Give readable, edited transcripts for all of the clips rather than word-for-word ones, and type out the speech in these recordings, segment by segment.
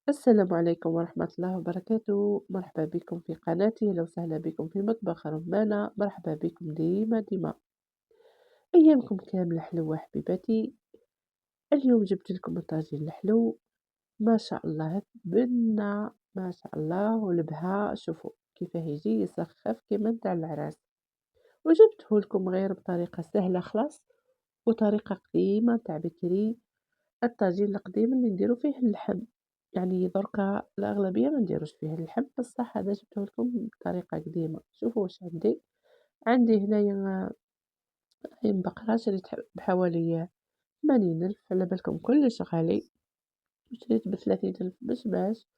السلام عليكم ورحمة الله وبركاته، مرحبا بكم في قناتي، أهلا وسهلا بكم في مطبخ رمانة، مرحبا بكم ديما ديما. أيامكم كاملة حلوة حبيباتي. اليوم جبت لكم الطاجين الحلو، ما شاء الله بنة، ما شاء الله ولبها، شوفوا كيفاه يجي يسخف كيما نتاع العراس. وجبته لكم غير بطريقة سهلة خلاص، وطريقة قديمة نتاع بكري. الطاجين القديم اللي نديرو فيه اللحم، يعني دركا الأغلبية ما نديروش فيه اللحم، بصح هذا جبته لكم بطريقة قديمة. شوفوا واش عندي. عندي هنايا عين بقرة شريت بحوالي 80 ألف، على بالكم كلش غالي. وشريت ب30 ألف بشباش،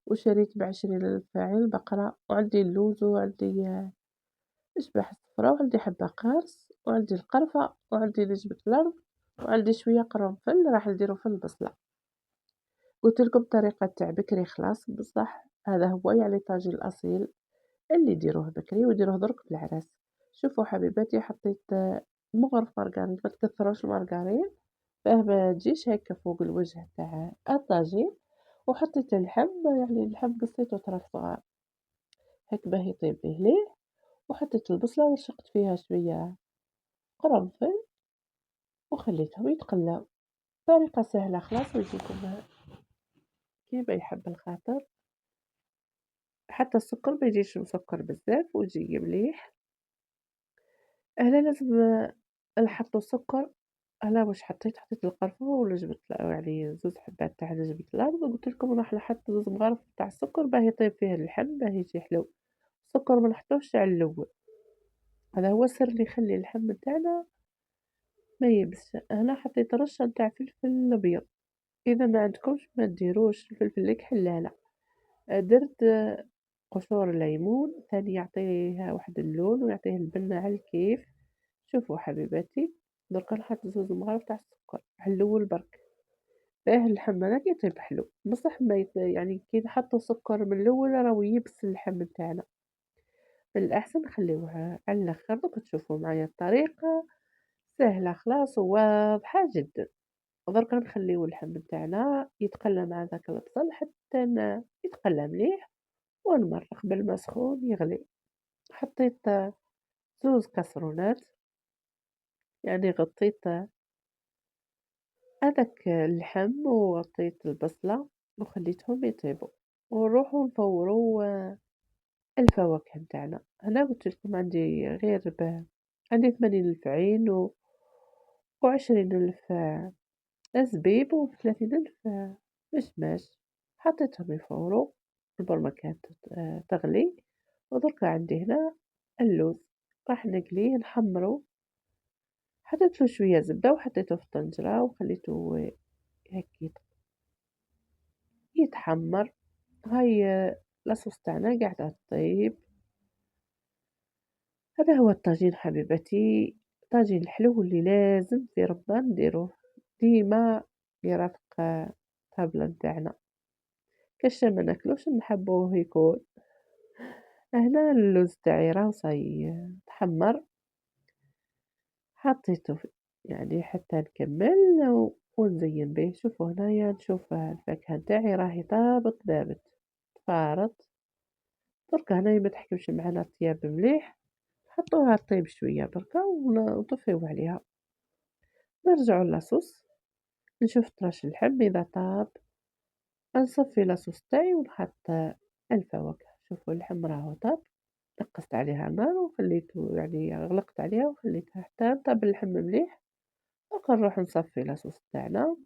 وشريت ب20 ألف عين بقرة، وعندي اللوز، وعندي الشباح الصفرا، وعندي حبة قارص، وعندي القرفة، وعندي نجمة الأرض، وعندي شوية قرنفل راح نديرو في البصلة. قُلت لكم الطريقة تاع بكري خلاص، بصح هذا هو يعني الطاجين الأصيل اللي يديروه بكري ويديروه درك بالعراس. شوفوا حبيباتي، حطيت مغرف مارغرين، ما تكثروش المارغرين باه ما تجيش هكا فوق الوجه تاع الطاجين. وحطيت اللحم، يعني اللحم قصيته طراف صغار هاك باه يطيب مليح. وحطيت البصلة ورشقت فيها شوية قرنفل، وخليتهم يتقلاو. طريقة سهلة خلاص ويجيكم كيما يحب الخاطر. حتى السكر ما يجيش مسكر بزاف ويجي مليح. هنا لازم نحطو السكر. أنا واش حطيت القرفة ونجمة يعني 2 حبات تاع نجمة الأرض، وقلت لكم راح نحط 2 مغارف تاع السكر باه يطيب فيه اللحم باه يجي حلو. السكر ما نحطوش تاع الأول، هذا هو السر اللي يخلي اللحم نتاعنا ما ييبسش. هنا حطيت رشة نتاع فلفل أبيض، إذا ما عندكمش ما ديروش الفلفل الحلالة. درت قشور الليمون ثاني يعطيه واحد اللون ويعطيه البنة على الكيف. شوفوا حبيباتي، دركا نحط 2 مغارف تاع السكر على الأول برك، باه اللحم هذاك يطيب حلو. بصح ما يعني كي نحطو سكر من الأول راهو يبس اللحم نتاعنا. من الأحسن نخليوه على الآخر. دوك تشوفوا معايا الطريقة سهلة خلاص وواضحة جدا. دركا نخليو اللحم نتاعنا يتقلى مع داك البصل حتى يتقلى مليح، ونمرّق بالما سخون يغلي. حطيت 2 كاسرونات، يعني غطيت هذاك اللحم وغطيت البصلة وخليتهم يطيبوا، ونروحو نفورو الفواكه نتاعنا. هنا قلت لكم عندي غير عندي 80 ألف عين و20 ألف زبيب و30 ألف مشماش. حطيتهم يفوروا، البرمة كانت تغلي. ودركا عندي هنا اللوز راح نقليه نحمّرو. حطيت له شوية زبدة وحطيته في الطنجرة وخليته هاك يتحمّر. هاي لاصوص تاعنا قاعدة تطيب. هذا هو الطاجين حبيبتي، الطاجين الحلو اللي لازم في رمضان نديروه ديما يرافق الطابلة نتاعنا. كاش ما ناكلوش نحبوه يكون. هنا اللوز تاعي راه صاي تحمّر، حطيته يعني حتى نكمّل ونزيّن به. شوفوا هنايا نشوف الفاكهة نتاعي راهي طابت طفارت. دركا هنايا ما تحكمش معانا طياب مليح، نحطوها طيب شوية بركا ونطفيو عليها. نرجعو لاصوص، نشوف طراش اللحم إذا طاب، نصفي لاصوص تاعي ونحط الفواكه. شوفوا اللحم راهو طاب، نقّصت عليها النار وخليته يعني غلقت عليها وخليتها حتى طاب اللحم مليح. دوكا نروح نصفي لاصوص تاعنا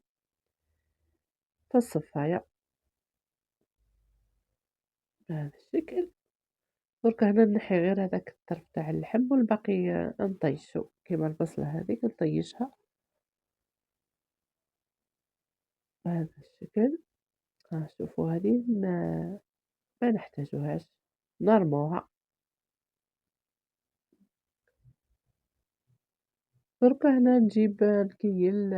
في الصفاية بهذا الشكل. دركا هنا نحي غير هذاك الطرف تاع اللحم والباقي نطيشو، كيما البصلة هاذيك نطيشها بهذا الشكل. ها شوفوا هذه ما نحتاجوهاش، نرموها. دركا هنا نجيب نكيّل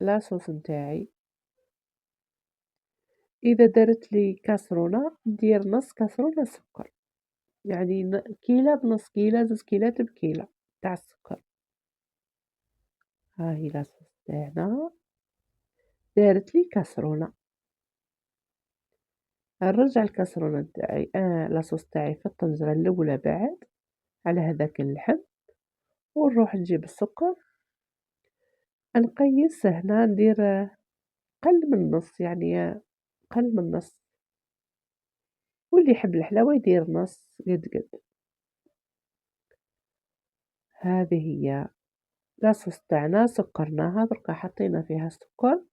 لاصوص نتاعي. إذا دارت لي كاسرونة ندير نص كاسرونة سكر، يعني كيلة بنص كيلة، 2 كيلات بكيلة تاع السكر. ها هي لاصوص تاعنا دارت لي كاسرونة. نرجّع الكاسرونة تاعي لاصوص تاعي في الطنجرة الأولى بعد على هذاك اللحم، ونروح نجيب السكر، نقيّس هنا ندير قل من نُص يعني قل من نُص، واللي يحب الحلاوة يدير نُص قد قد. هذه هي لاصوص تاعنا سكرناها دركا حطينا فيها السكر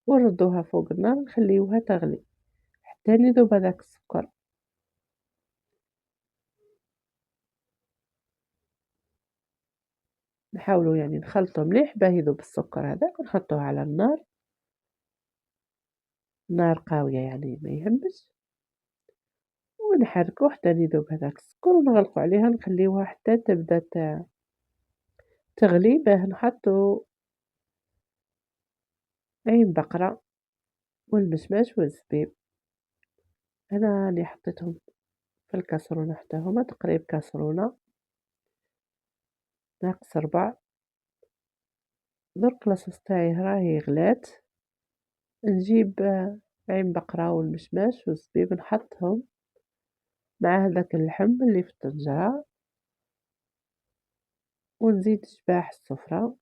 ونردوها فوق النار نخليوها تغلي حتى يذوب هذاك السكر. نحاولوا يعني نخلطوا مليح باه يذوب السكر هذاك ونحطوه على النار، نار قاوية يعني ما يهمش، ونحركوه حتى يذوب هذاك السكر ونغلقوا عليها نخليوها حتى تبدا تغلي باه نحطوا عين بقرة والمشماش والزبيب. أنا راني حطيتهم في الكاسرونة حتى هما تقريب كاسرونة ناقص ربع. درك لاصوص تاعي راهي غلات، نجيب عين بقرة والمشماش والزبيب نحطهم مع هذاك اللحم اللي في الطنجرة ونزيد شباح الصفرا.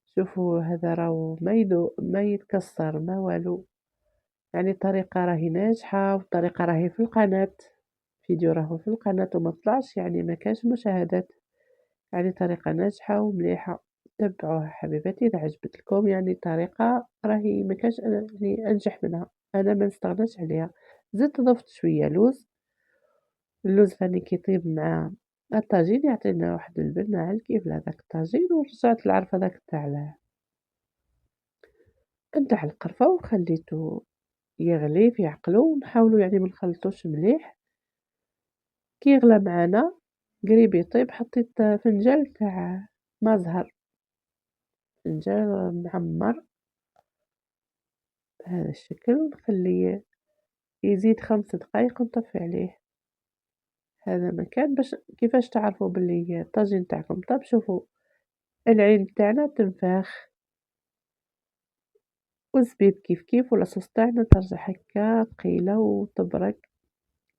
شوفوا هذا راهو ما يتكسر ما والو، يعني الطريقة راهي ناجحة والطريقة راهي في القناة، فيديو راهو في القناة وما طلعش يعني ما كانش مشاهدات، يعني طريقة ناجحة ومليحة. تبعوها حبيباتي إذا عجبت لكم، يعني طريقة راهي ما كانش يعني أنجح منها، أنا ما نستغناش عليها. زدت ضفت شوية لوز، اللوز ثاني كيطيب مع الطاجين يعطينا واحد البنة على الكيف لهذاك الطاجين، ورجعت العرف هذاك نتاع القرفة وخليته يغلي في عقلو، ونحاولوا يعني ما نخلطوش مليح. كي يغلى معانا قريب يطيب حطيت فنجان تاع ما زهر، فنجان معمر بهذا الشكل، ونخليه يزيد 5 دقايق ونطفي عليه. هذا مكان باش كيفاش تعرفوا باللي الطاجين تاعكم طاب. شوفوا العين تاعنا تنفاخ والزبيب كيف كيف واللاصوص تاعنا ترجع هكا ثقيلة وتبرك.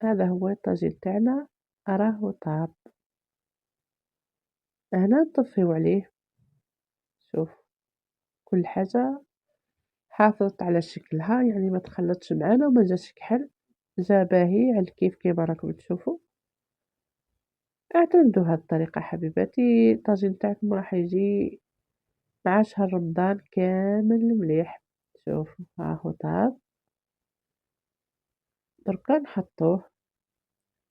هذا هو الطاجين تاعنا راهو طاب. هنا نطفيو عليه. شوف كل حاجة حافظت على شكلها، يعني ما تخلطش معانا وما جاش كحل، جا باهي على الكيف كيما راكم تشوفوا. اعتمدوا هاد الطريقة حبيباتي، الطاجين تاعكم راح يجي مع شهر رمضان كامل مليح. شوفوا راهو طاب، دركا نحطوه.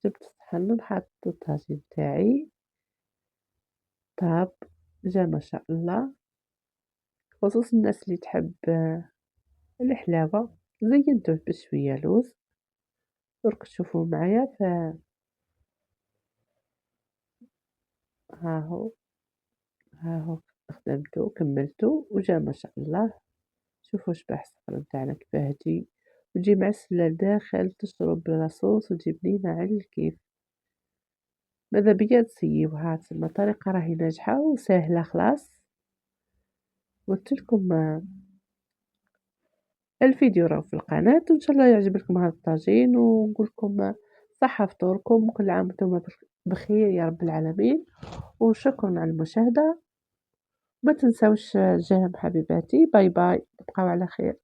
جبت صحن نحط الطاجين تاعي طاب، جا ما شاء الله. خصوص الناس اللي تحب الحلاوة زينته بشوية لوز. درك تشوفوا معايا هاهو هاهو خدمته كملته وجا ما شاء الله. شوفوا شباح الصفرا نتاعنا كيفاه تجي، وتجي معسلة لداخل تشرب لاصوص وتجي بنينة على الكيف. ماذا بيا تسيوها، تسمى الطريقة راهي ناجحة وساهلة خلاص. قلت لكم الفيديو راه في القناة، وإن شاء الله يعجب لكم هذا الطاجين، ونقول لكم صحة فطوركم وكل عام وانتم بخير يا رب العالمين. وشكرا على المشاهدة، ما تنسوش جيم حبيباتي، باي باي، تبقاو على خير.